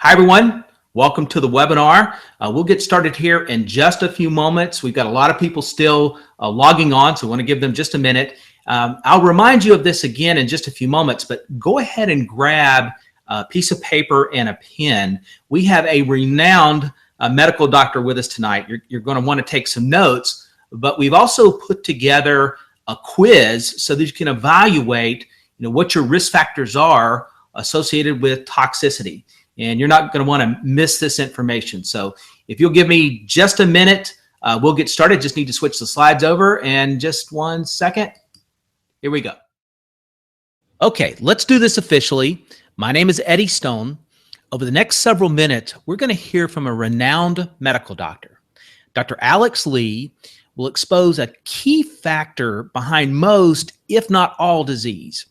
Hi, everyone. Welcome to the webinar. We'll get started here in just a few moments. We've got a lot of people still logging on, so I want to give them just a minute. I'll remind you of this again in just a few moments, but go ahead and grab a piece of paper and a pen. We have a renowned medical doctor with us tonight. You're going to want to take some notes, but we've also put together a quiz so that you can evaluate what your risk factors are associated with toxicity. And you're not going to want to miss this information. So if you'll give me just a minute, we'll get started. Just need to switch the slides over and just 1 second. Here we go. Okay, let's do this officially. My name is Eddie Stone. Over the next several minutes, we're going to hear from a renowned medical doctor. Dr. Alex Lee will expose a key factor behind most, if not all, disease.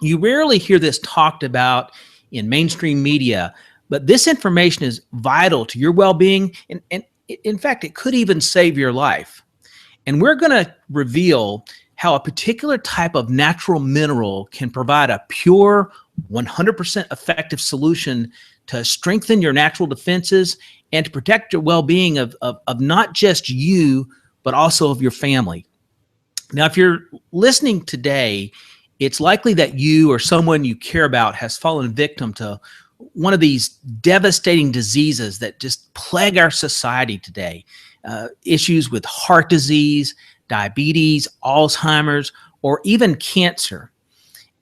You rarely hear this talked about in mainstream media, but this information is vital to your well-being, and in fact, it could even save your life. And we're going to reveal how a particular type of natural mineral can provide a pure, 100% effective solution to strengthen your natural defenses and to protect your well-being of not just you, but also of your family. Now, if you're listening today, it's likely that you or someone you care about has fallen victim to one of these devastating diseases that just plague our society today. Issues with heart disease, diabetes, Alzheimer's, or even cancer.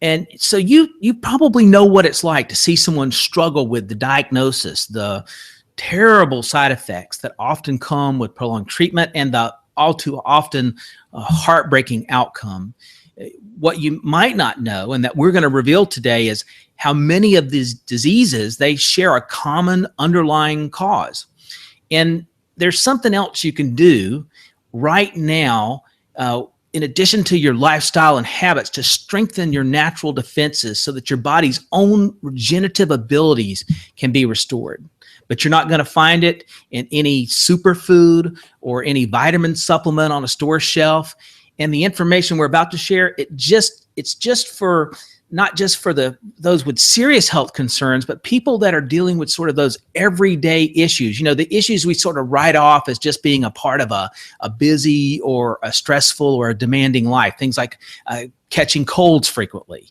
And so you probably know what it's like to see someone struggle with the diagnosis, the terrible side effects that often come with prolonged treatment, and the all too often heartbreaking outcome. What you might not know, and that we're going to reveal today, is how many of these diseases, they share a common underlying cause. And there's something else you can do right now, in addition to your lifestyle and habits, to strengthen your natural defenses so that your body's own regenerative abilities can be restored. But you're not going to find it in any superfood or any vitamin supplement on a store shelf. And the information we're about to share, it's just for not just for those with serious health concerns, but people that are dealing with sort of those everyday issues. The issues we sort of write off as just being a part of a busy or a stressful or a demanding life. Things like catching colds frequently,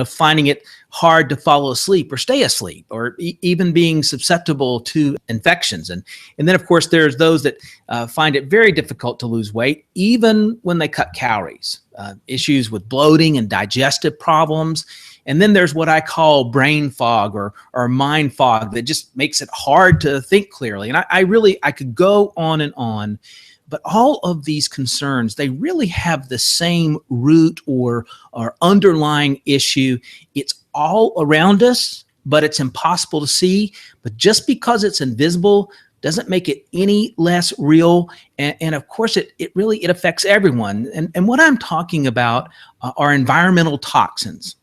finding it hard to fall asleep or stay asleep, or even being susceptible to infections. And then, of course, there's those that find it very difficult to lose weight, even when they cut calories, issues with bloating and digestive problems. And then there's what I call brain fog or mind fog that just makes it hard to think clearly. And I could go on and on. But all of these concerns, they really have the same root or underlying issue. It's all around us, but it's impossible to see. But just because it's invisible doesn't make it any less real. And of course, it affects everyone. And what I'm talking about are environmental toxins.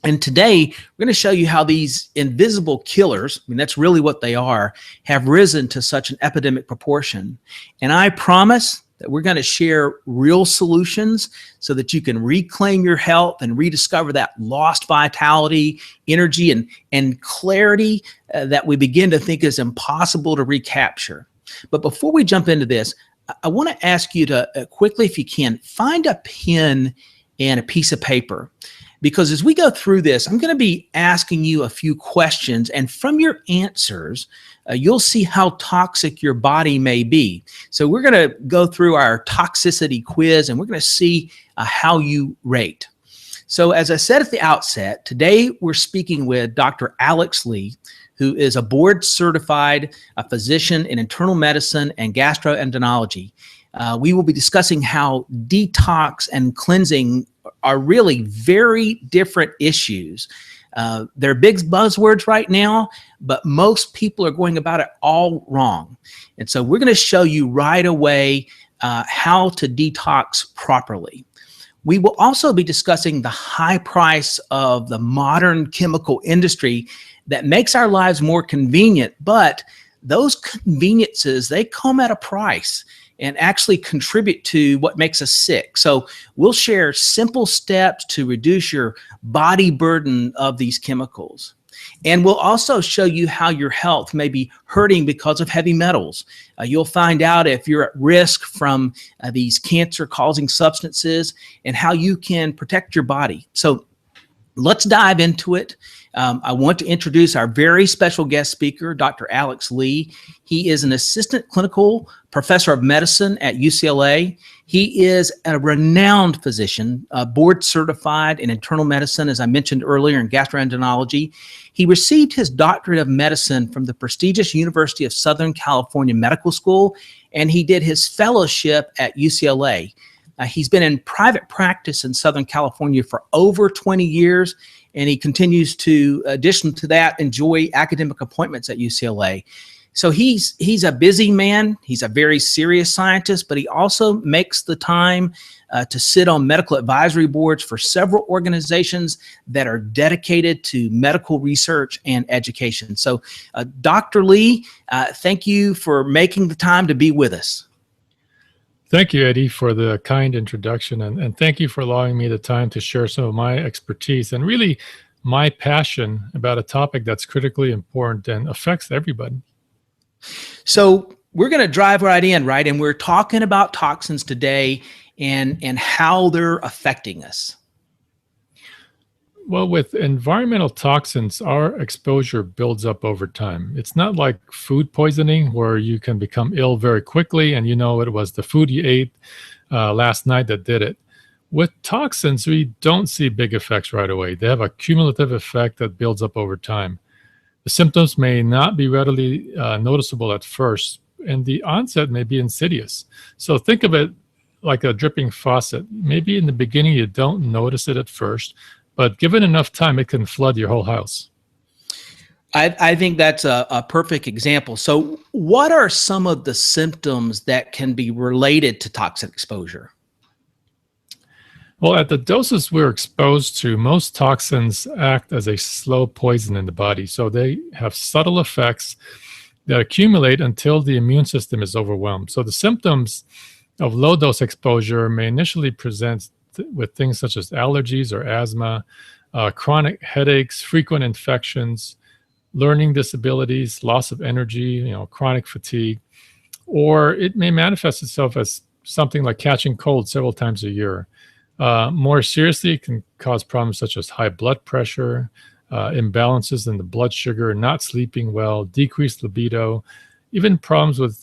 And today, we're going to show you how these invisible killers, that's really what they are, have risen to such an epidemic proportion. And I promise that we're going to share real solutions so that you can reclaim your health and rediscover that lost vitality, energy, and clarity that we begin to think is impossible to recapture. But before we jump into this, I want to ask you to quickly, if you can, find a pen and a piece of paper. Because as we go through this, I'm going to be asking you a few questions, and from your answers, you'll see how toxic your body may be. So we're going to go through our toxicity quiz, and we're going to see how you rate. So as I said at the outset, today we're speaking with Dr. Alex Lee, who is a board-certified physician in internal medicine and gastroenterology. We will be discussing how detox and cleansing are really very different issues. They're big buzzwords right now, but most people are going about it all wrong. And so we're going to show you right away how to detox properly. We will also be discussing the high price of the modern chemical industry that makes our lives more convenient, but those conveniences, they come at a price and actually contribute to what makes us sick. So we'll share simple steps to reduce your body burden of these chemicals. And we'll also show you how your health may be hurting because of heavy metals. You'll find out if you're at risk from these cancer-causing substances and how you can protect your body. So let's dive into it. I want to introduce our very special guest speaker, Dr. Alex Lee. He is an assistant clinical professor of medicine at UCLA. He is a renowned physician, board certified in internal medicine, as I mentioned earlier, in gastroenterology. He received his doctorate of medicine from the prestigious University of Southern California Medical School, and he did his fellowship at UCLA. He's been in private practice in Southern California for over 20 years, and he continues to, addition to that, enjoy academic appointments at UCLA. So he's a busy man. He's a very serious scientist, but he also makes the time to sit on medical advisory boards for several organizations that are dedicated to medical research and education. So Dr. Lee, thank you for making the time to be with us. Thank you, Eddie, for the kind introduction, and thank you for allowing me the time to share some of my expertise and really my passion about a topic that's critically important and affects everybody. So we're going to drive right in, right? And we're talking about toxins today and how they're affecting us. Well, with environmental toxins, our exposure builds up over time. It's not like food poisoning where you can become ill very quickly and you know it was the food you ate last night that did it. With toxins, we don't see big effects right away. They have a cumulative effect that builds up over time. The symptoms may not be readily noticeable at first, and the onset may be insidious. So think of it like a dripping faucet. Maybe in the beginning you don't notice it at first, but given enough time, it can flood your whole house. I think that's a perfect example. So what are some of the symptoms that can be related to toxic exposure? Well, at the doses we're exposed to, most toxins act as a slow poison in the body. So they have subtle effects that accumulate until the immune system is overwhelmed. So the symptoms of low-dose exposure may initially present with things such as allergies or asthma, chronic headaches, frequent infections, learning disabilities, loss of energy, chronic fatigue, or it may manifest itself as something like catching cold several times a year. More seriously, it can cause problems such as high blood pressure, imbalances in the blood sugar, not sleeping well, decreased libido, even problems with,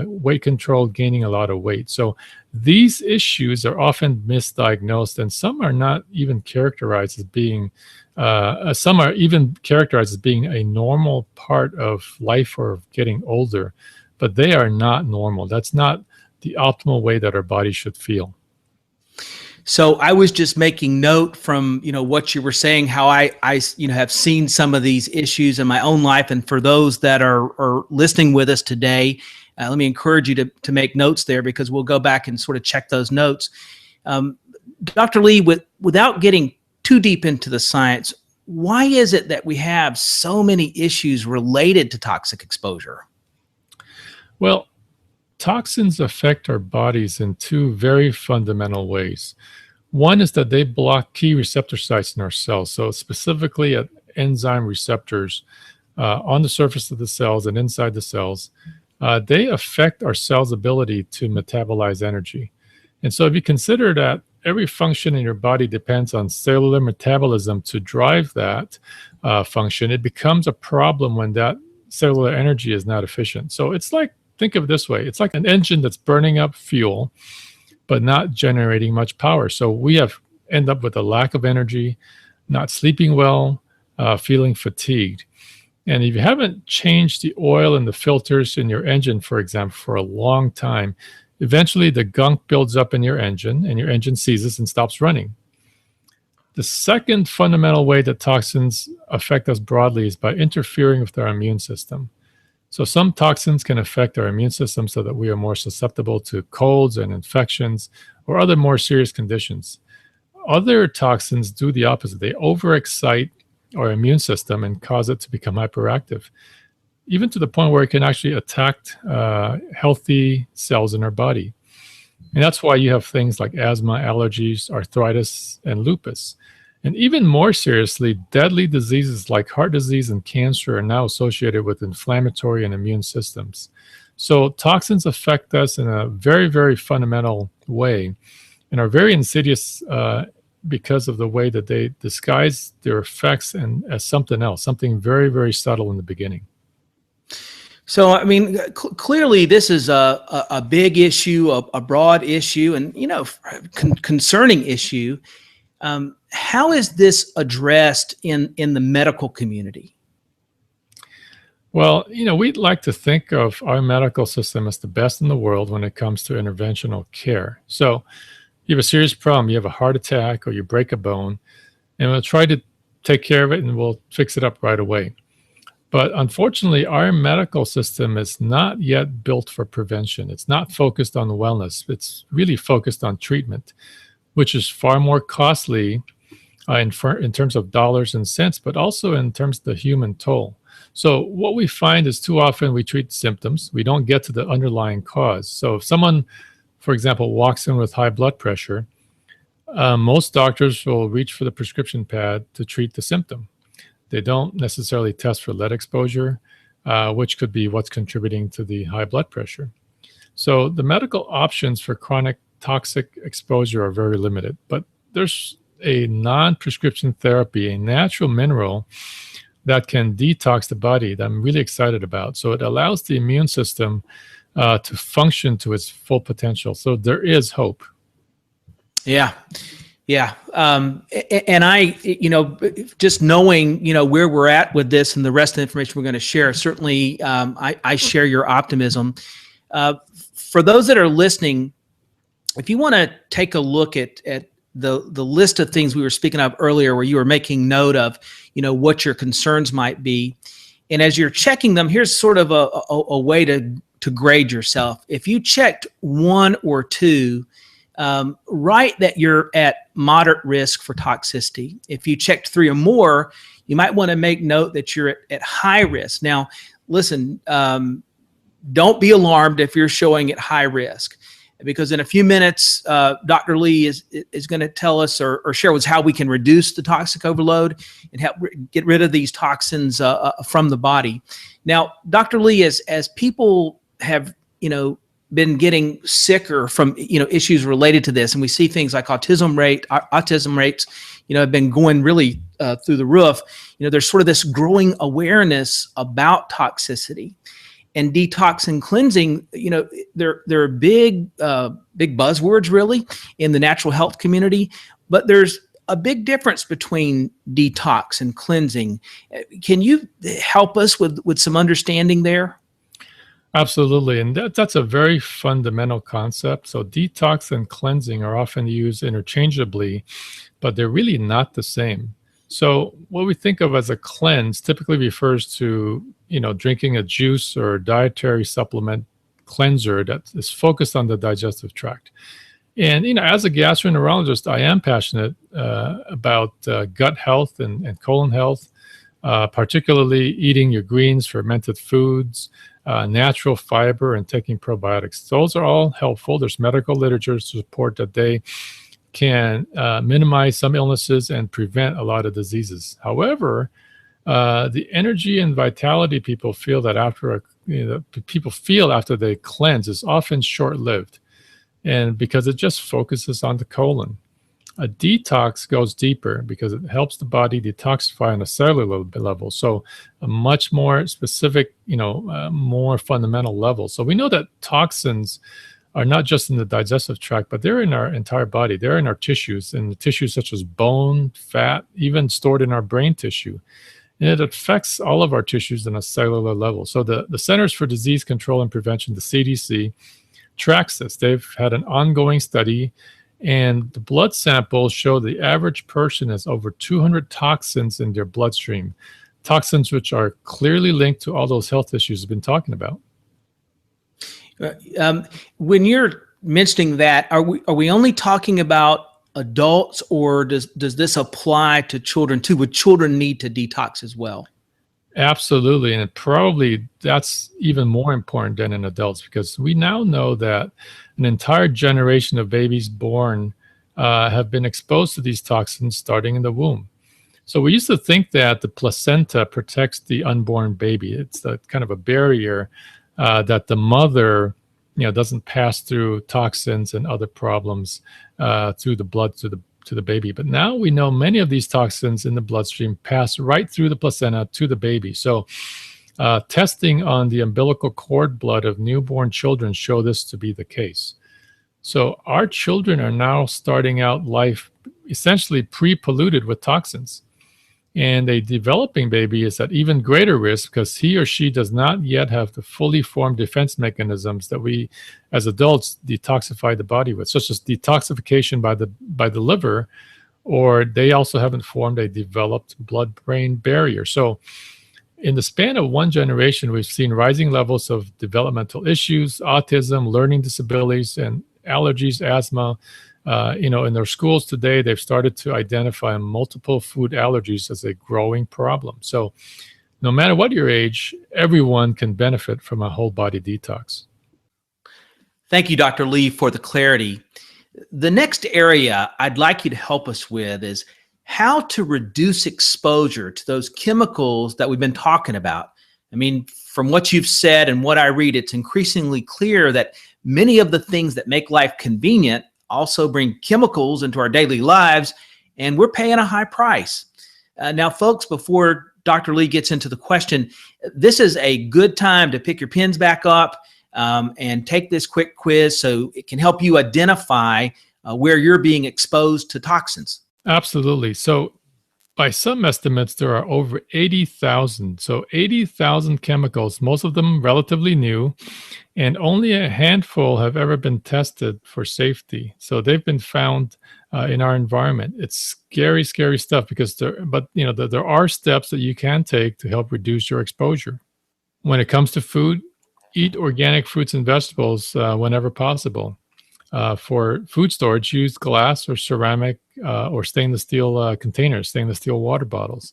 weight control, gaining a lot of weight. So these issues are often misdiagnosed, and some are not even characterized as being, a normal part of life or getting older, but they are not normal. That's not the optimal way that our body should feel. So I was just making note from, what you were saying, how I have seen some of these issues in my own life. And for those that are listening with us today, let me encourage you to make notes there, because we'll go back and sort of check those notes. Dr. Lee, without getting too deep into the science, why is it that we have so many issues related to toxic exposure? Well, toxins affect our bodies in two very fundamental ways. One is that they block key receptor sites in our cells, so specifically at enzyme receptors on the surface of the cells and inside the cells. They affect our cells' ability to metabolize energy. And so if you consider that every function in your body depends on cellular metabolism to drive that function, it becomes a problem when that cellular energy is not efficient. So it's like, think of it this way. It's like an engine that's burning up fuel, but not generating much power. So we end up with a lack of energy, not sleeping well, feeling fatigued. And if you haven't changed the oil and the filters in your engine, for example, for a long time, eventually the gunk builds up in your engine and your engine seizes and stops running. The second fundamental way that toxins affect us broadly is by interfering with our immune system. So some toxins can affect our immune system so that we are more susceptible to colds and infections or other more serious conditions. Other toxins do the opposite. They overexcite our immune system and cause it to become hyperactive, even to the point where it can actually attack healthy cells in our body. And that's why you have things like asthma, allergies, arthritis, and lupus. And even more seriously, deadly diseases like heart disease and cancer are now associated with inflammatory and immune systems. So toxins affect us in a very, very fundamental way and are very insidious because of the way that they disguise their effects and as something else, something very, very subtle in the beginning. So, I mean, clearly this is a big issue, a broad issue, and, concerning issue. How is this addressed in the medical community? Well, we'd like to think of our medical system as the best in the world when it comes to interventional care. So you have a serious problem, you have a heart attack or you break a bone, and we'll try to take care of it and we'll fix it up right away. But unfortunately, our medical system is not yet built for prevention. It's not focused on wellness. It's really focused on treatment, which is far more costly in terms of dollars and cents, but also in terms of the human toll. So what we find is too often we treat symptoms. We don't get to the underlying cause. So if someone, for example, walks in with high blood pressure, most doctors will reach for the prescription pad to treat the symptom. They don't necessarily test for lead exposure, which could be what's contributing to the high blood pressure. So the medical options for chronic toxic exposure are very limited, but there's a non-prescription therapy, a natural mineral that can detox the body that I'm really excited about. So it allows the immune system to function to its full potential. So there is hope. Yeah. Yeah. And I, just knowing, where we're at with this and the rest of the information we're going to share, certainly I share your optimism. For those that are listening, if you want to take a look at the list of things we were speaking of earlier, where you were making note of, what your concerns might be. And as you're checking them, here's sort of a way to grade yourself. If you checked 1 or 2, write that you're at moderate risk for toxicity. If you checked 3 or more, you might want to make note that you're at high risk. Now, listen, don't be alarmed if you're showing at high risk, because in a few minutes, Dr. Lee is going to tell us or share with us how we can reduce the toxic overload and help get rid of these toxins from the body. Now, Dr. Lee, as people have, been getting sicker from issues related to this, and we see things like autism rates have been going really through the roof. There's sort of this growing awareness about toxicity and detox and cleansing. They're big buzzwords really in the natural health community, but there's a big difference between detox and cleansing. Can you help us with some understanding there? Absolutely. And that's a very fundamental concept. So detox and cleansing are often used interchangeably, but they're really not the same. So what we think of as a cleanse typically refers to, drinking a juice or a dietary supplement cleanser that is focused on the digestive tract. And, as a gastroenterologist, I am passionate about gut health and colon health, particularly eating your greens, fermented foods, natural fiber, and taking probiotics. Those are all helpful. There's medical literature to support that they can minimize some illnesses and prevent a lot of diseases. However, the energy and vitality people feel that after they cleanse is often short-lived, and because it just focuses on the colon. A detox goes deeper because it helps the body detoxify on a cellular level. So a much more specific, more fundamental level. So we know that toxins are not just in the digestive tract, but they're in our entire body. They're in our tissues, in the tissues such as bone, fat, even stored in our brain tissue. And it affects all of our tissues on a cellular level. So the Centers for Disease Control and Prevention, the CDC, tracks this. They've had an ongoing study, and the blood samples show the average person has over 200 toxins in their bloodstream, toxins which are clearly linked to all those health issues we've been talking about. When you're mentioning that, are we only talking about adults, or does this apply to children too? Would children need to detox as well? Absolutely. And probably that's even more important than in adults, because we now know that an entire generation of babies born have been exposed to these toxins starting in the womb. So we used to think that the placenta protects the unborn baby. It's a kind of a barrier that the mother, doesn't pass through toxins and other problems through the blood to the baby. But now we know many of these toxins in the bloodstream pass right through the placenta to the baby. So testing on the umbilical cord blood of newborn children show this to be the case. So our children are now starting out life essentially pre-polluted with toxins. And a developing baby is at even greater risk because he or she does not yet have the fully formed defense mechanisms that we as adults detoxify the body with, such as detoxification by the liver, or they also haven't formed a developed blood-brain barrier. So in the span of one generation, we've seen rising levels of developmental issues, autism, learning disabilities, and allergies, asthma. In their schools today, they've started to identify multiple food allergies as a growing problem. So no matter what your age, everyone can benefit from a whole body detox. Thank you, Dr. Lee, for the clarity. The next area I'd like you to help us with is how to reduce exposure to those chemicals that we've been talking about. I mean, from what you've said and what I read, it's increasingly clear that many of the things that make life convenient also bring chemicals into our daily lives, and we're paying a high price. Now, folks, before Dr. Lee gets into the question, this is a good time to pick your pens back up and take this quick quiz so it can help you identify where you're being exposed to toxins. Absolutely. So by some estimates, there are over 80,000. So 80,000 chemicals, most of them relatively new, and only a handful have ever been tested for safety. So they've been found in our environment. It's scary, scary stuff because there are steps that you can take to help reduce your exposure. When it comes to food, eat organic fruits and vegetables whenever possible. For food storage, use glass or ceramic or stainless steel containers, stainless steel water bottles.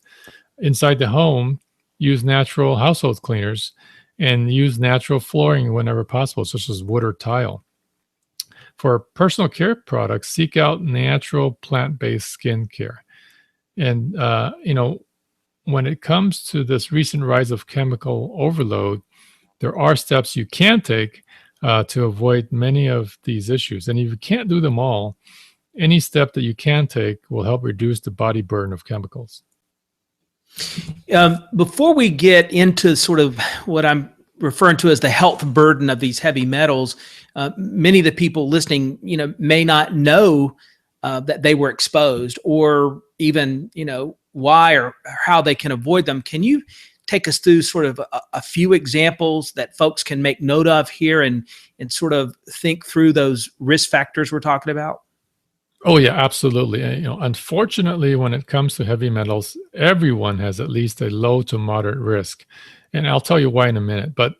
Inside the home, use natural household cleaners and use natural flooring whenever possible, such as wood or tile. For personal care products, seek out natural plant-based skincare. And, when it comes to this recent rise of chemical overload, there are steps you can take to avoid many of these issues. And if you can't do them all, any step that you can take will help reduce the body burden of chemicals. Before we get into sort of what I'm referring to as the health burden of these heavy metals, many of the people listening, may not know that they were exposed, or even, why or how they can avoid them. Can you take us through sort of a few examples that folks can make note of here and sort of think through those risk factors we're talking about? Oh, yeah, absolutely. Unfortunately, when it comes to heavy metals, everyone has at least a low to moderate risk. And I'll tell you why in a minute. But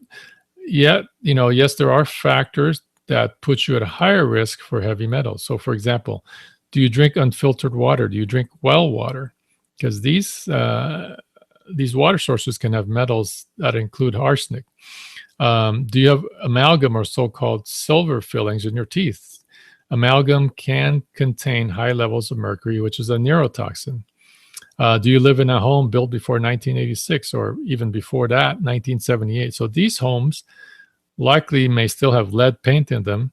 yet, yes, there are factors that put you at a higher risk for heavy metals. So, for example, do you drink unfiltered water? Do you drink well water? Because these water sources can have metals that include arsenic. Do you have amalgam or so-called silver fillings in your teeth? Amalgam can contain high levels of mercury, which is a neurotoxin. Do you live in a home built before 1986 or even before that, 1978? So these homes likely may still have lead paint in them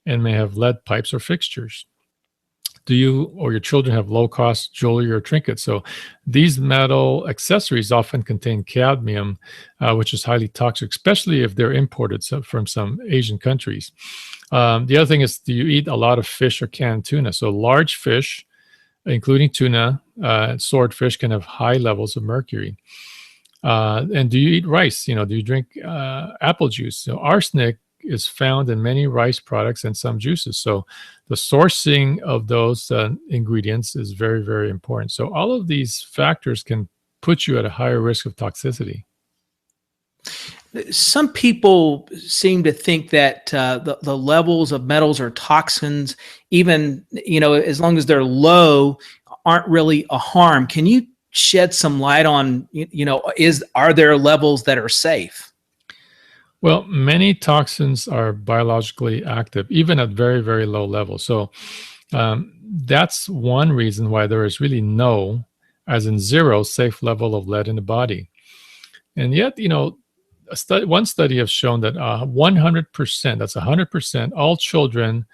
and may have lead pipes or fixtures. Do you or your children have low-cost jewelry or trinkets? So these metal accessories often contain cadmium, which is highly toxic, especially if they're imported from some Asian countries. The other thing is, do you eat a lot of fish or canned tuna? So large fish, including tuna, swordfish, can have high levels of mercury. And do you eat rice? Do you drink apple juice? So arsenic is found in many rice products and some juices. So the sourcing of those ingredients is very, very important. So all of these factors can put you at a higher risk of toxicity. Some people seem to think that the levels of metals or toxins, even, as long as they're low, aren't really a harm. Can you shed some light on, are there levels that are safe? Well, many toxins are biologically active, even at very, very low levels. So That's one reason why there is really no, as in zero, safe level of lead in the body. And yet, one study has shown that 100%, that's 100%, all children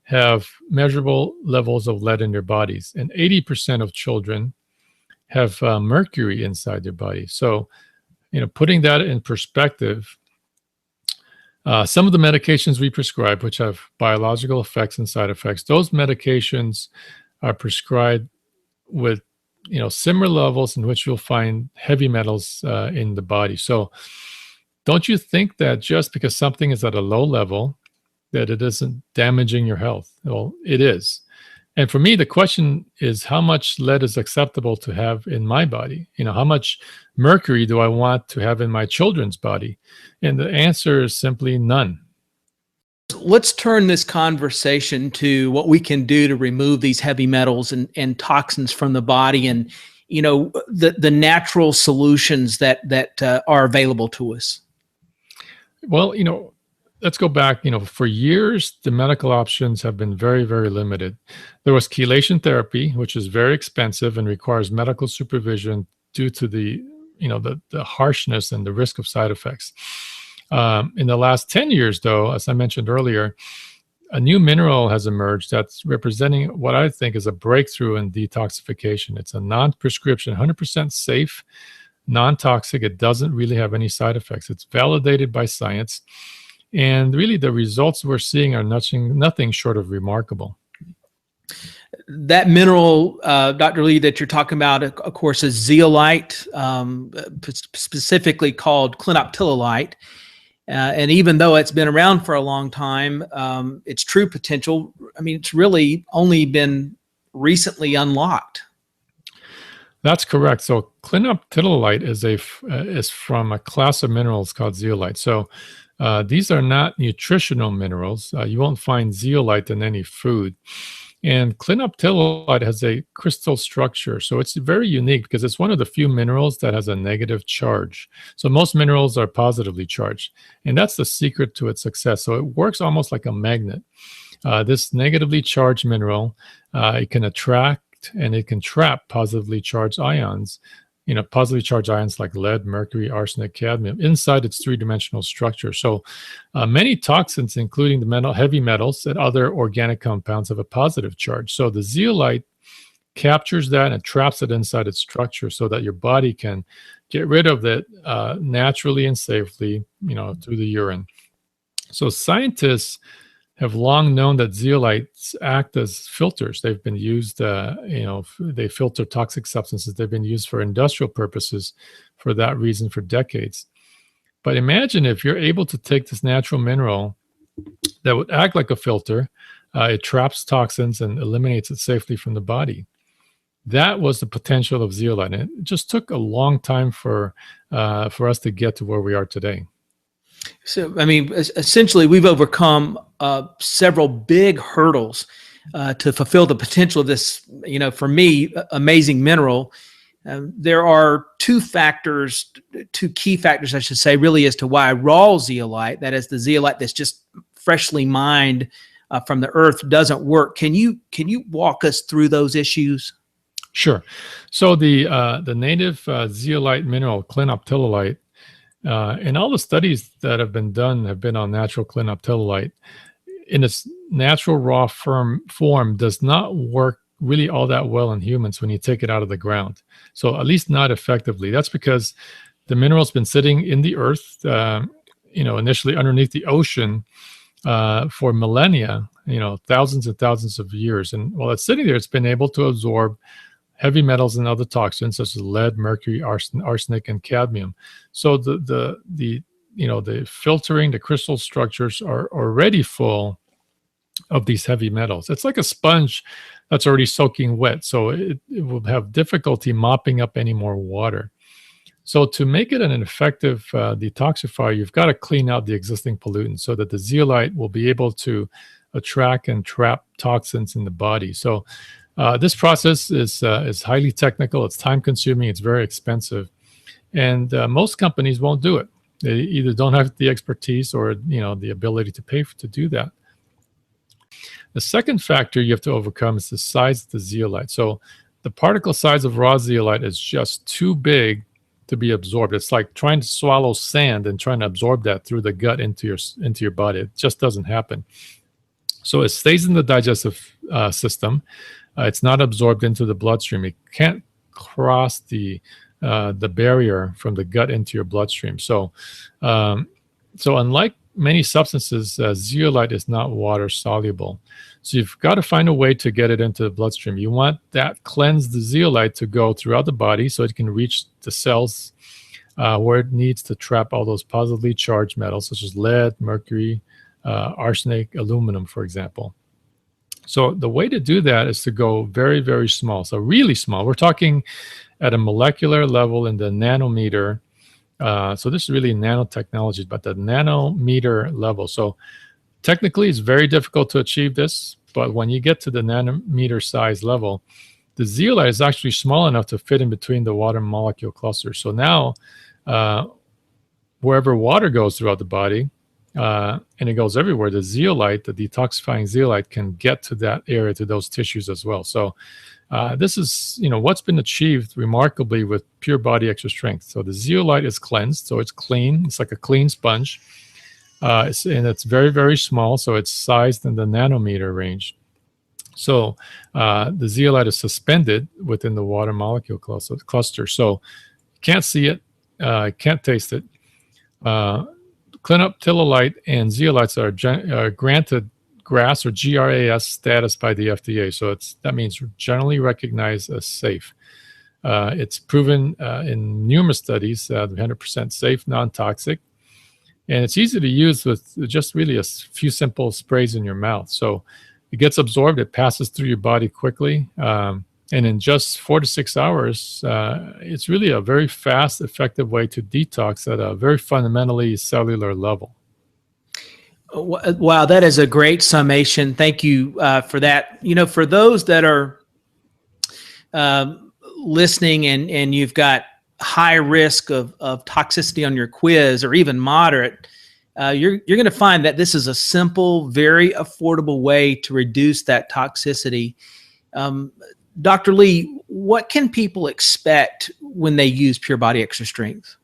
have measurable levels of lead in their bodies, and 80% of children have mercury inside their body. So, putting that in perspective, some of the medications we prescribe, which have biological effects and side effects, those medications are prescribed with similar levels in which you'll find heavy metals in the body. So don't you think that just because something is at a low level, that it isn't damaging your health? Well, it is. And for me, the question is, how much lead is acceptable to have in my body? How much mercury do I want to have in my children's body? And the answer is simply none. Let's turn this conversation to what we can do to remove these heavy metals and toxins from the body, and the natural solutions that are available to us. Well, let's go back. For years, the medical options have been very, very limited. There was chelation therapy, which is very expensive and requires medical supervision due to the harshness and the risk of side effects. In the last 10 years, though, as I mentioned earlier, a new mineral has emerged that's representing what I think is a breakthrough in detoxification. It's a non-prescription, 100% safe, non-toxic. It doesn't really have any side effects. It's validated by science. And really, the results we're seeing are nothing short of remarkable. That mineral, Dr. Lee, that you're talking about, of course, is zeolite, specifically called clinoptilolite. And even though it's been around for a long time, its true potential, it's really only been recently unlocked. That's correct. So clinoptilolite is from a class of minerals called zeolite. So these are not nutritional minerals. You won't find zeolite in any food. And clinoptilolite has a crystal structure. So it's very unique because it's one of the few minerals that has a negative charge. So most minerals are positively charged. And that's the secret to its success. So it works almost like a magnet. This negatively charged mineral, it can attract and it can trap positively charged ions. Positively charged ions like lead, mercury, arsenic, cadmium inside its three-dimensional structure. So many toxins, including the heavy metals and other organic compounds, have a positive charge. So the zeolite captures that and traps it inside its structure so that your body can get rid of it naturally and safely, through the urine. So scientists have long known that zeolites act as filters. They've been used, they filter toxic substances. They've been used for industrial purposes for that reason for decades. But imagine if you're able to take this natural mineral that would act like a filter, it traps toxins and eliminates it safely from the body. That was the potential of zeolite. And it just took a long time for us to get to where we are today. So, essentially, we've overcome several big hurdles to fulfill the potential of this, for me, amazing mineral. There are two key factors, I should say, really, as to why raw zeolite, that is the zeolite that's just freshly mined from the earth, doesn't work. Can you walk us through those issues? Sure. So the native zeolite mineral, clinoptilolite, and all the studies that have been done have been on natural clinoptilolite. In its natural raw form does not work really all that well in humans when you take it out of the ground. So at least not effectively. That's because the mineral's been sitting in the earth, initially underneath the ocean for millennia, thousands and thousands of years. And while it's sitting there, it's been able to absorb heavy metals and other toxins such as lead, mercury, arsenic, and cadmium. So the filtering, the crystal structures are already full of these heavy metals. It's like a sponge that's already soaking wet, so it will have difficulty mopping up any more water. So to make it an effective detoxifier, you've got to clean out the existing pollutants so that the zeolite will be able to attract and trap toxins in the body. So this process is highly technical. It's time-consuming. It's very expensive, and most companies won't do it. They either don't have the expertise or the ability to pay to do that. The second factor you have to overcome is the size of the zeolite. So the particle size of raw zeolite is just too big to be absorbed. It's like trying to swallow sand and trying to absorb that through the gut into your body. It just doesn't happen. So it stays in the digestive system. It's not absorbed into the bloodstream. It can't cross the barrier from the gut into your bloodstream. So unlike many substances, zeolite is not water soluble. So you've got to find a way to get it into the bloodstream. You want that cleansed zeolite to go throughout the body so it can reach the cells where it needs to trap all those positively charged metals, such as lead, mercury, arsenic, aluminum, for example. So the way to do that is to go very, very small. So really small. We're talking at a molecular level in the nanometer. So this is really nanotechnology, but the nanometer level. So technically, it's very difficult to achieve this, but when you get to the nanometer size level, the zeolite is actually small enough to fit in between the water molecule clusters. So now, wherever water goes throughout the body, and it goes everywhere, the zeolite, the detoxifying zeolite, can get to that area, to those tissues as well. So this is, what's been achieved remarkably with Pure Body Extra Strength. So the zeolite is cleansed, so it's clean. It's like a clean sponge. And it's very, very small, so it's sized in the nanometer range. So the zeolite is suspended within the water molecule cluster. So you can't see it, can't taste it. Clinoptilolite and zeolites are granted GRAS or GRAS status by the FDA. So that means generally recognized as safe. It's proven in numerous studies 100% safe, non-toxic. And it's easy to use with just really a few simple sprays in your mouth. So it gets absorbed, it passes through your body quickly. And in just 4 to 6 hours, it's really a very fast, effective way to detox at a very fundamentally cellular level. Wow, that is a great summation. Thank you for that. For those that are listening and you've got high risk of toxicity on your quiz, or even moderate, you're going to find that this is a simple, very affordable way to reduce that toxicity. Dr. Lee, what can people expect when they use Pure Body Extra Strength?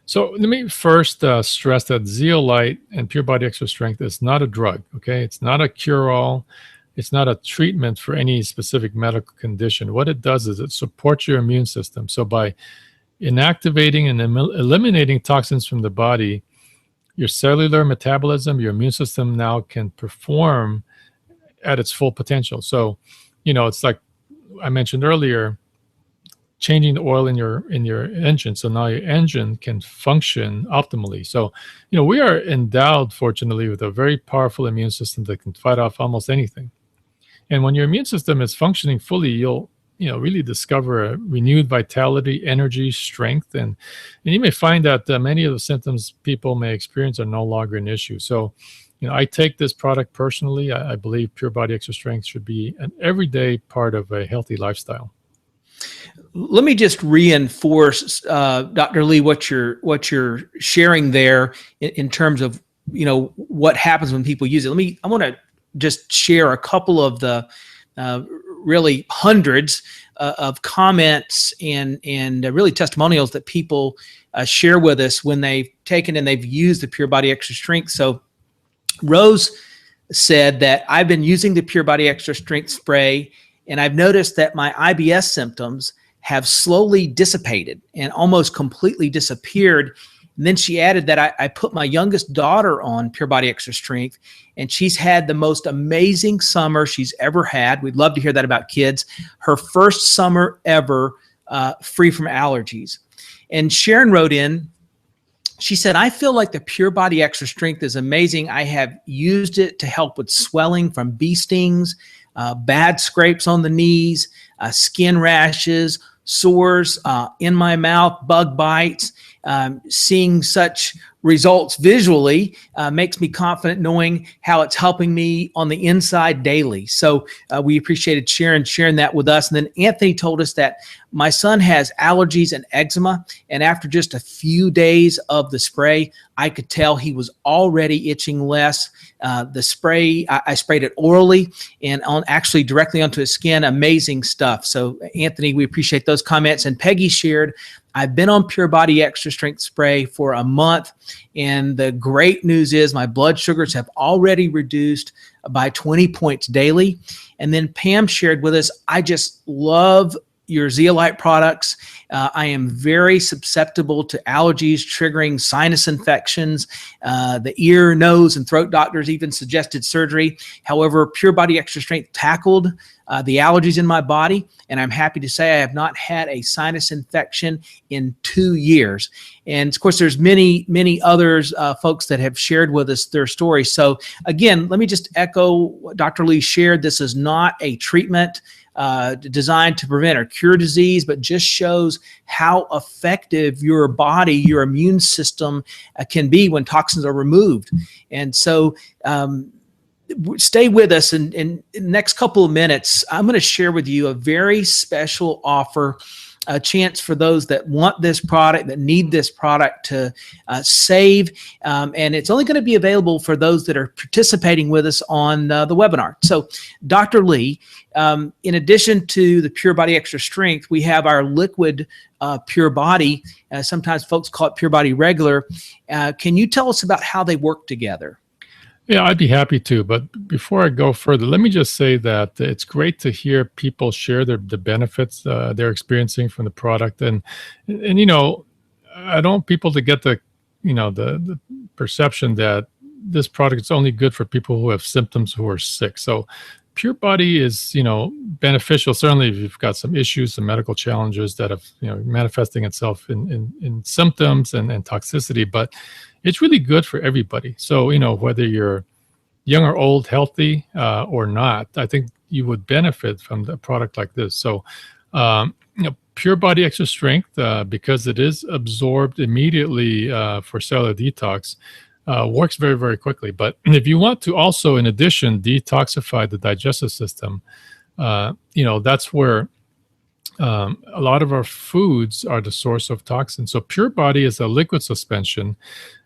So let me first stress that zeolite and Pure Body Extra Strength is not a drug, okay? It's not a cure-all. It's not a treatment for any specific medical condition. What it does is it supports your immune system. So by inactivating and eliminating toxins from the body, your cellular metabolism, your immune system now can perform at its full potential. So, it's like I mentioned earlier, changing the oil in your engine. So now your engine can function optimally. So, we are endowed, fortunately, with a very powerful immune system that can fight off almost anything. And when your immune system is functioning fully, you'll really discover a renewed vitality, energy, strength, and you may find that many of the symptoms people may experience are no longer an issue. So, I take this product personally. I believe Pure Body Extra Strength should be an everyday part of a healthy lifestyle. Let me just reinforce, Dr. Lee, what you're sharing there in terms of what happens when people use it. I want to just share a couple of the really hundreds of comments and really testimonials that people share with us when they've taken and they've used the Pure Body Extra Strength. So Rose said that I've been using the Pure Body Extra Strength spray, and I've noticed that my IBS symptoms have slowly dissipated and almost completely disappeared. And then she added that I put my youngest daughter on Pure Body Extra Strength, and she's had the most amazing summer she's ever had. We'd love to hear that about kids. Her first summer ever free from allergies. And Sharon wrote in, she said, I feel like the Pure Body Extra Strength is amazing. I have used it to help with swelling from bee stings, bad scrapes on the knees, skin rashes, sores in my mouth, bug bites, seeing such results visually makes me confident knowing how it's helping me on the inside daily. So we appreciated Sharon sharing that with us. And then Anthony told us that my son has allergies and eczema, and after just a few days of the spray, I could tell he was already itching less. The spray, I sprayed it orally and actually directly onto his skin. Amazing stuff. So Anthony, we appreciate those comments. And Peggy shared, I've been on Pure Body Extra Strength Spray for a month, and the great news is my blood sugars have already reduced by 20 points daily. And then Pam shared with us, I just love your zeolite products. I am very susceptible to allergies triggering sinus infections. The ear, nose, and throat doctors even suggested surgery. However, Pure Body Extra Strength tackled the allergies in my body, and I'm happy to say I have not had a sinus infection in 2 years. And of course, there's many, many others, folks that have shared with us their stories. So again, let me just echo what Dr. Lee shared. This is not a treatment designed to prevent or cure disease, but just shows how effective your body, your immune system can be when toxins are removed. And so stay with us. And in the next couple of minutes, I'm going to share with you a very special offer, a chance for those that want this product, that need this product to save. And it's only going to be available for those that are participating with us on the webinar. So Dr. Lee, in addition to the Pure Body Extra Strength, we have our liquid Pure Body. Sometimes folks call it Pure Body Regular. Can you tell us about how they work together? Yeah, I'd be happy to. But before I go further, let me just say that it's great to hear people share the benefits they're experiencing from the product. And you know, I don't want people to get the perception that this product is only good for people who have symptoms, who are sick. So Pure Body is, beneficial. Certainly if you've got some issues, some medical challenges that have, manifesting itself in symptoms and toxicity, but it's really good for everybody. So, whether you're young or old, healthy or not, I think you would benefit from a product like this. So, Pure Body Extra Strength, because it is absorbed immediately for cellular detox, works very, very quickly. But if you want to also, in addition, detoxify the digestive system, that's where a lot of our foods are the source of toxins. So Pure Body is a liquid suspension.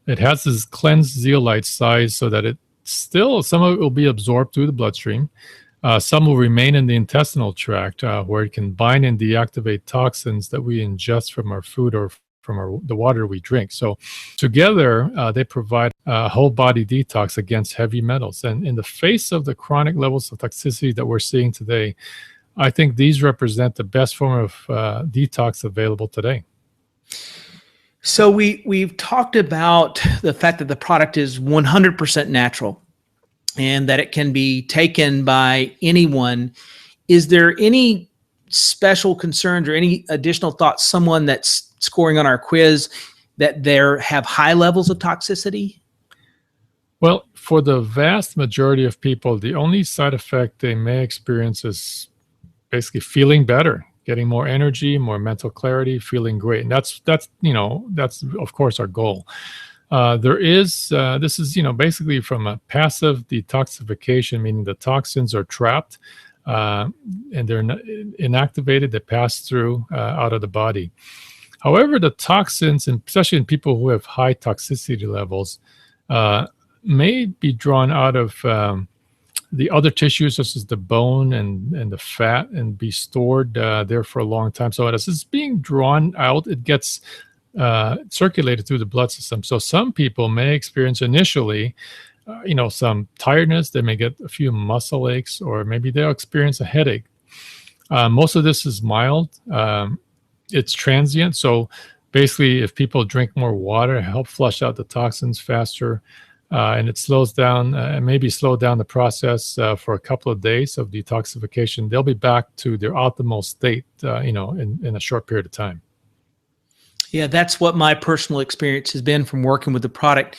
It has this cleansed zeolite size so that it still, some of it will be absorbed through the bloodstream. Some will remain in the intestinal tract where it can bind and deactivate toxins that we ingest from our food or from the water we drink. So together, they provide a whole body detox against heavy metals. And in the face of the chronic levels of toxicity that we're seeing today, I think these represent the best form of detox available today. So we've talked about the fact that the product is 100% natural and that it can be taken by anyone. Is there any special concerns or any additional thoughts, someone that's scoring on our quiz, that they have high levels of toxicity? Well, for the vast majority of people, the only side effect they may experience is basically feeling better, getting more energy, more mental clarity, feeling great. And that's of course our goal. This is basically from a passive detoxification, meaning the toxins are trapped and they're inactivated, they pass through out of the body. However, the toxins, and especially in people who have high toxicity levels, may be drawn out of the other tissues, such as the bone and the fat, and be stored there for a long time. So as it's being drawn out, it gets circulated through the blood system. So some people may experience initially, some tiredness. They may get a few muscle aches, or maybe they'll experience a headache. Most of this is mild. It's transient. So basically, if people drink more water, help flush out the toxins faster, and it slows down, maybe slow down the process for a couple of days of detoxification, they'll be back to their optimal state, in a short period of time. Yeah, that's what my personal experience has been from working with the product.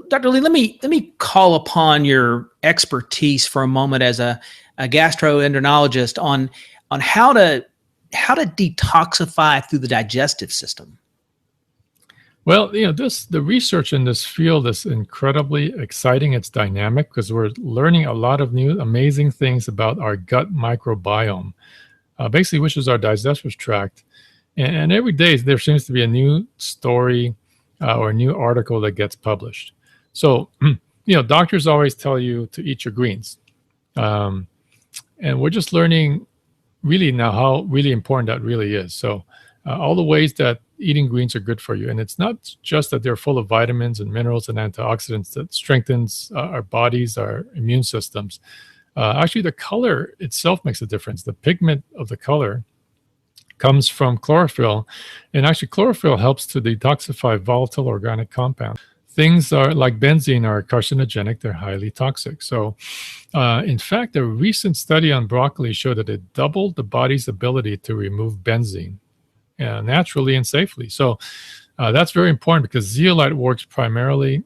Dr. Lee, let me call upon your expertise for a moment as a gastroenterologist on how to detoxify through the digestive system. Well, the research in this field is incredibly exciting. It's dynamic because we're learning a lot of new amazing things about our gut microbiome, basically, which is our digestive tract. And every day there seems to be a new story or a new article that gets published. So, doctors always tell you to eat your greens. Um, and we're just learning really now how really important that really is. So, all the ways that eating greens are good for you, and it's not just that they're full of vitamins and minerals and antioxidants that strengthens our bodies, our immune systems. Actually, the color itself makes a difference. The pigment of the color comes from chlorophyll, and actually, chlorophyll helps to detoxify volatile organic compounds. Things are like benzene are carcinogenic; they're highly toxic. So, in fact, a recent study on broccoli showed that it doubled the body's ability to remove benzene naturally and safely. So, that's very important because zeolite works primarily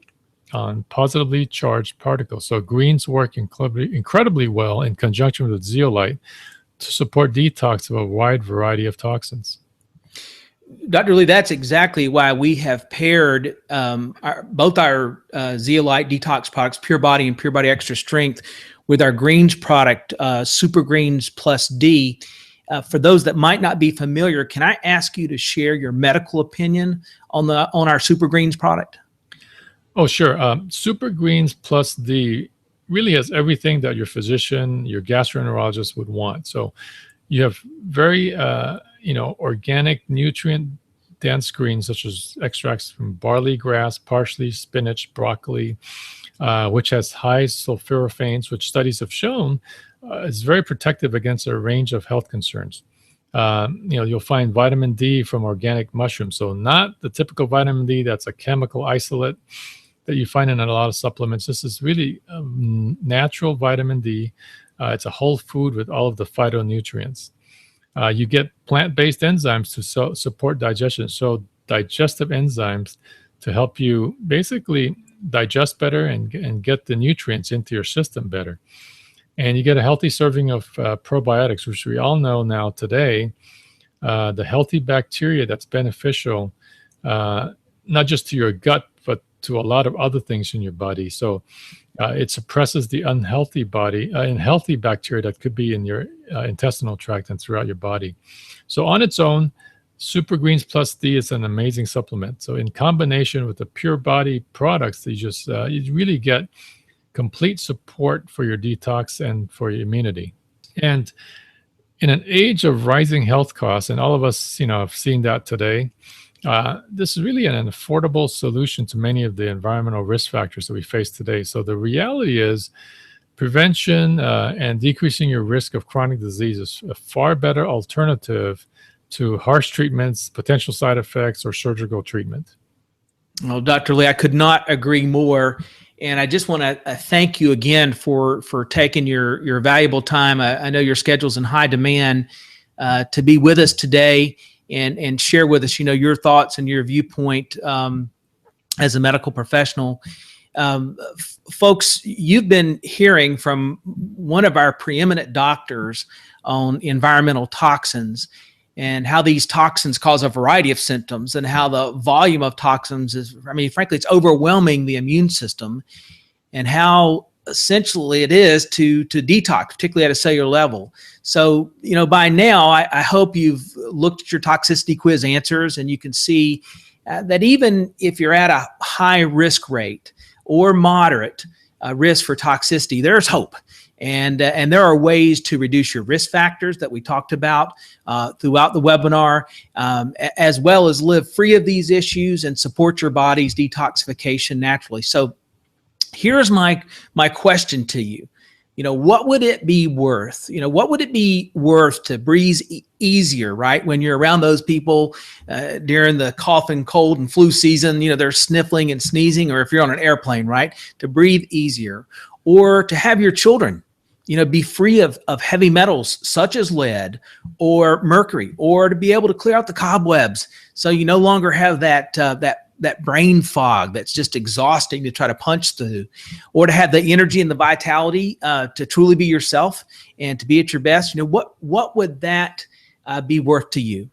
on positively charged particles. So, greens work incredibly well in conjunction with zeolite to support detox of a wide variety of toxins. Dr. Lee, that's exactly why we have paired both our zeolite detox products, Pure Body and Pure Body Extra Strength, with our greens product, Super Greens Plus D. For those that might not be familiar, can I ask you to share your medical opinion on our Super Greens product? Oh, sure. Super Greens Plus D really has everything that your physician, your gastroenterologist would want. So you have very, organic, nutrient-dense greens, such as extracts from barley grass, parsley, spinach, broccoli, which has high sulforaphanes, which studies have shown is very protective against a range of health concerns. You'll find vitamin D from organic mushrooms. So not the typical vitamin D that's a chemical isolate that you find in a lot of supplements. This is really natural vitamin D. It's a whole food with all of the phytonutrients. You get plant-based enzymes to support digestion. So digestive enzymes to help you basically digest better and get the nutrients into your system better. And you get a healthy serving of probiotics, which we all know now today, the healthy bacteria that's beneficial, not just to your gut, but to a lot of other things in your body. So it suppresses the unhealthy bacteria that could be in your intestinal tract and throughout your body. So on its own, Super Greens Plus D is an amazing supplement. So in combination with the Pure Body products, you really get complete support for your detox and for your immunity. And in an age of rising health costs, and all of us, have seen that today, this is really an affordable solution to many of the environmental risk factors that we face today. So the reality is prevention and decreasing your risk of chronic disease is a far better alternative to harsh treatments, potential side effects, or surgical treatment. Well, Dr. Lee, I could not agree more. And I just want to thank you again for taking your valuable time. I know your schedule's in high demand to be with us today and share with us, your thoughts and your viewpoint as a medical professional. Folks, you've been hearing from one of our preeminent doctors on environmental toxins and how these toxins cause a variety of symptoms and how the volume of toxins is, frankly, it's overwhelming the immune system, and how essentially it is to detox, particularly at a cellular level. So, by now, I hope you've looked at your toxicity quiz answers and you can see that even if you're at a high risk rate or moderate risk for toxicity, there's hope. And there are ways to reduce your risk factors that we talked about throughout the webinar, as well as live free of these issues and support your body's detoxification naturally. So here's my question to you. What would it be worth? What would it be worth to breathe easier, right? When you're around those people during the cough and cold and flu season, they're sniffling and sneezing, or if you're on an airplane, right? To breathe easier, or to have your children, be free of heavy metals such as lead or mercury, or to be able to clear out the cobwebs so you no longer have that brain fog that's just exhausting to try to punch through, or to have the energy and the vitality to truly be yourself and to be at your best. What would that be worth to you?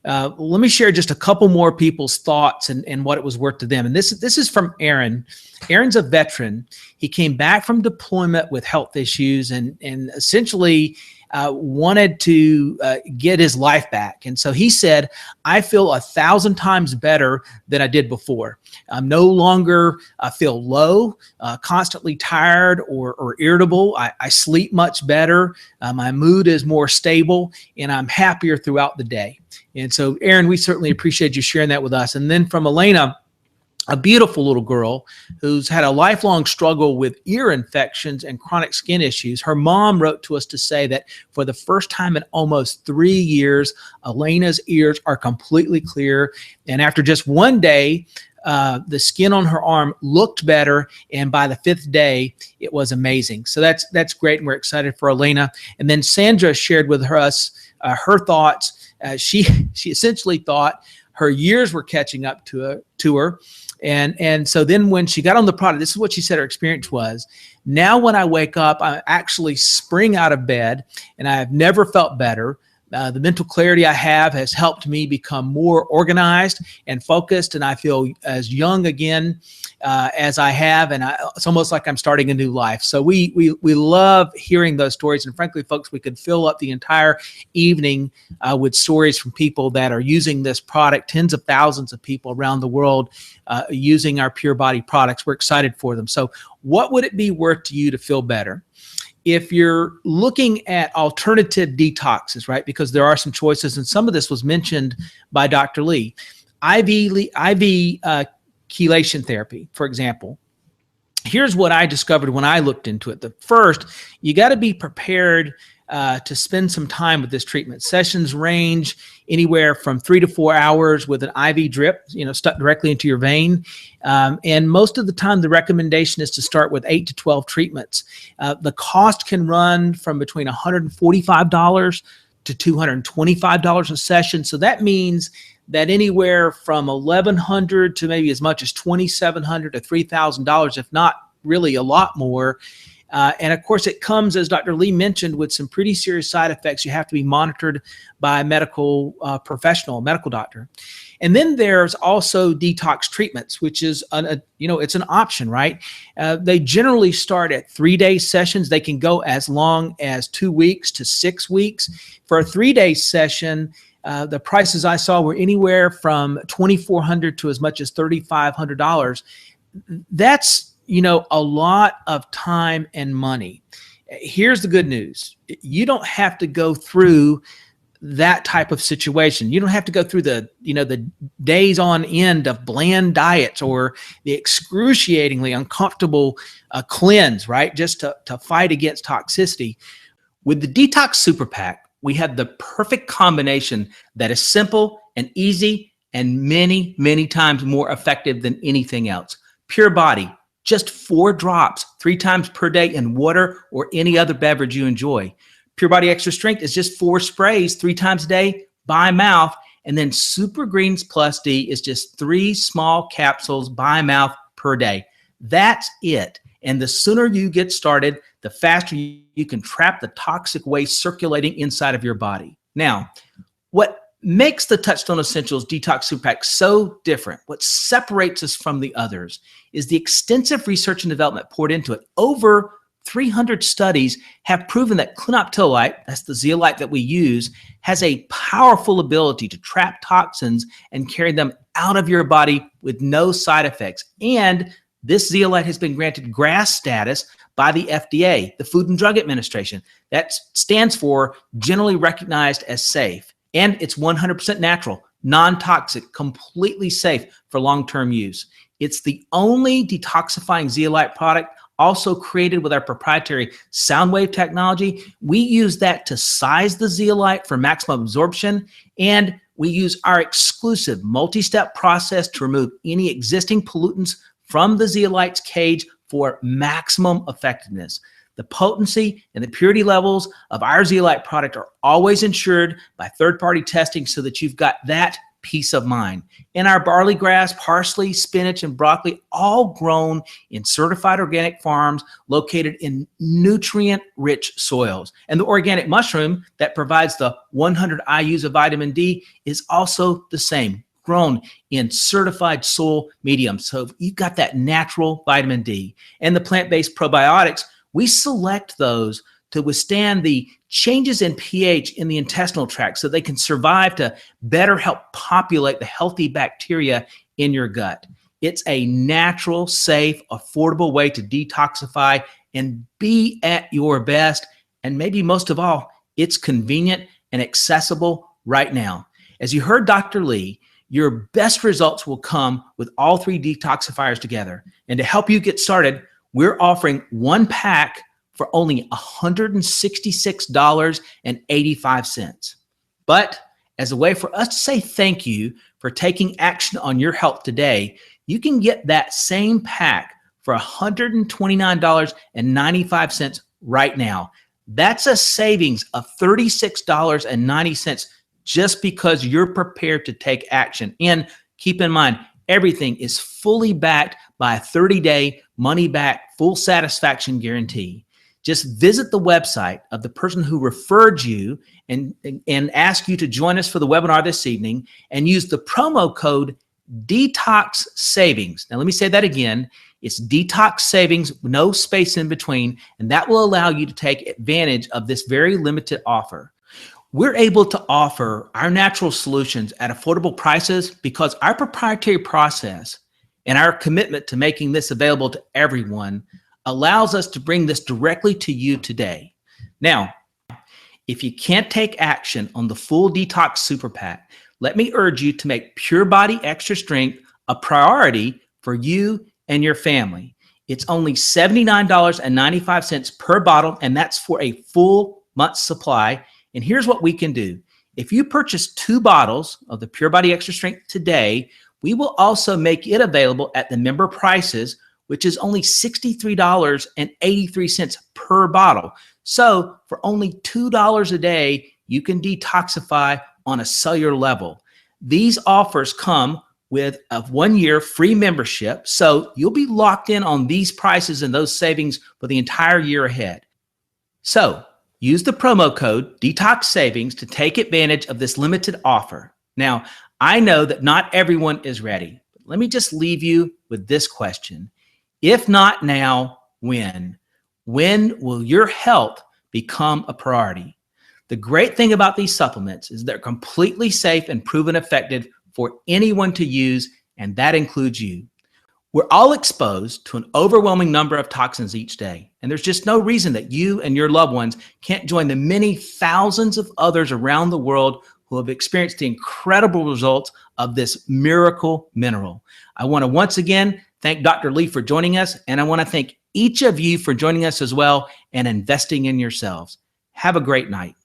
Let me share just a couple more people's thoughts and what it was worth to them. And this is from Aaron. Aaron's a veteran. He came back from deployment with health issues and essentially wanted to get his life back. And so he said, I feel 1,000 times better than I did before. I'm no longer feel low, constantly tired or irritable. I sleep much better. My mood is more stable, and I'm happier throughout the day. And so, Aaron, we certainly appreciate you sharing that with us. And then from Elena, a beautiful little girl who's had a lifelong struggle with ear infections and chronic skin issues. Her mom wrote to us to say that for the first time in almost 3 years, Elena's ears are completely clear. And after just one day, the skin on her arm looked better, and by the 5th day, it was amazing. So that's great, and we're excited for Elena. And then Sandra shared with us her thoughts. She essentially thought her years were catching up to her. And so then when she got on the product, this is what she said her experience was. Now when I wake up, I actually spring out of bed, and I have never felt better. The mental clarity I have has helped me become more organized and focused, and I feel as young again as I have, and it's almost like I'm starting a new life. So we love hearing those stories, and frankly, folks, we could fill up the entire evening with stories from people that are using this product. Tens of thousands of people around the world using our Pure Body products. We're excited for them. So what would it be worth to you to feel better? If you're looking at alternative detoxes, right, because there are some choices, and some of this was mentioned by Dr. Lee, IV chelation therapy, for example. Here's what I discovered when I looked into it. The first, you got to be prepared to spend some time with this treatment. Sessions range anywhere from 3 to 4 hours with an IV drip, stuck directly into your vein. And most of the time, the recommendation is to start with 8 to 12 treatments. The cost can run from between $145 to $225 a session. So that means that anywhere from $1,100 to maybe as much as $2,700 to $3,000, if not really a lot more. And of course, it comes, as Dr. Lee mentioned, with some pretty serious side effects. You have to be monitored by a medical professional, a medical doctor. And then there's also detox treatments, which is, it's an option, right? They generally start at 3-day sessions. They can go as long as 2 weeks to 6 weeks. For a 3-day session, the prices I saw were anywhere from $2,400 to as much as $3,500. That's a lot of time and money. Here's the good news. You don't have to go through that type of situation. You don't have to go through the days on end of bland diets or the excruciatingly uncomfortable cleanse, right? Just to fight against toxicity. With the Detox Super Pack, we have the perfect combination that is simple and easy and many, many times more effective than anything else. Pure Body, just 4 drops 3 times per day in water or any other beverage you enjoy. Pure Body Extra Strength is just 4 sprays 3 times a day by mouth. And then Super Greens Plus D is just 3 small capsules by mouth per day. That's it. And the sooner you get started, the faster you can trap the toxic waste circulating inside of your body. Now, what makes the Touchstone Essentials Detox Super Pack so different, what separates us from the others, is the extensive research and development poured into it. Over 300 studies have proven that clinoptilolite, that's the zeolite that we use, has a powerful ability to trap toxins and carry them out of your body with no side effects. And this zeolite has been granted GRAS status by the FDA, the Food and Drug Administration. That stands for Generally Recognized as Safe. And it's 100% natural, non-toxic, completely safe for long-term use. It's the only detoxifying zeolite product also created with our proprietary sound wave technology. We use that to size the zeolite for maximum absorption, and we use our exclusive multi-step process to remove any existing pollutants from the zeolite's cage for maximum effectiveness. The potency and the purity levels of our zeolite product are always ensured by third-party testing so that you've got that peace of mind. And our barley grass, parsley, spinach, and broccoli, all grown in certified organic farms located in nutrient-rich soils. And the organic mushroom that provides the 100 IUs of vitamin D is also the same, grown in certified soil medium. So you've got that natural vitamin D. And the plant-based probiotics, we select those to withstand the changes in pH in the intestinal tract so they can survive to better help populate the healthy bacteria in your gut. It's a natural, safe, affordable way to detoxify and be at your best. And maybe most of all, it's convenient and accessible right now. As you heard Dr. Lee, your best results will come with all three detoxifiers together. And to help you get started, we're offering one pack for only $166.85. But as a way for us to say thank you for taking action on your health today, you can get that same pack for $129.95 right now. That's a savings of $36.90 just because you're prepared to take action. And keep in mind, everything is fully backed by a 30-day money-back full satisfaction guarantee. Just visit the website of the person who referred you and ask you to join us for the webinar this evening and use the promo code Detox Savings. Now, let me say that again. It's Detox Savings, no space in between, and that will allow you to take advantage of this very limited offer. We're able to offer our natural solutions at affordable prices because our proprietary process and our commitment to making this available to everyone allows us to bring this directly to you today. Now, if you can't take action on the full Detox Super Pack, let me urge you to make Pure Body Extra Strength a priority for you and your family. It's only $79.95 per bottle, and that's for a full month's supply. And here's what we can do. If you purchase 2 bottles of the Pure Body Extra Strength today, we will also make it available at the member prices, which is only $63.83 per bottle. So for only $2 a day, you can detoxify on a cellular level. These offers come with a 1-year free membership, so you'll be locked in on these prices and those savings for the entire year ahead. So use the promo code Detox Savings to take advantage of this limited offer. Now, I know that not everyone is ready. Let me just leave you with this question. If not now, when? When will your health become a priority? The great thing about these supplements is they're completely safe and proven effective for anyone to use, and that includes you. We're all exposed to an overwhelming number of toxins each day, and there's just no reason that you and your loved ones can't join the many thousands of others around the world who have experienced the incredible results of this miracle mineral. I want to once again thank Dr. Lee for joining us, and I want to thank each of you for joining us as well and investing in yourselves. Have a great night.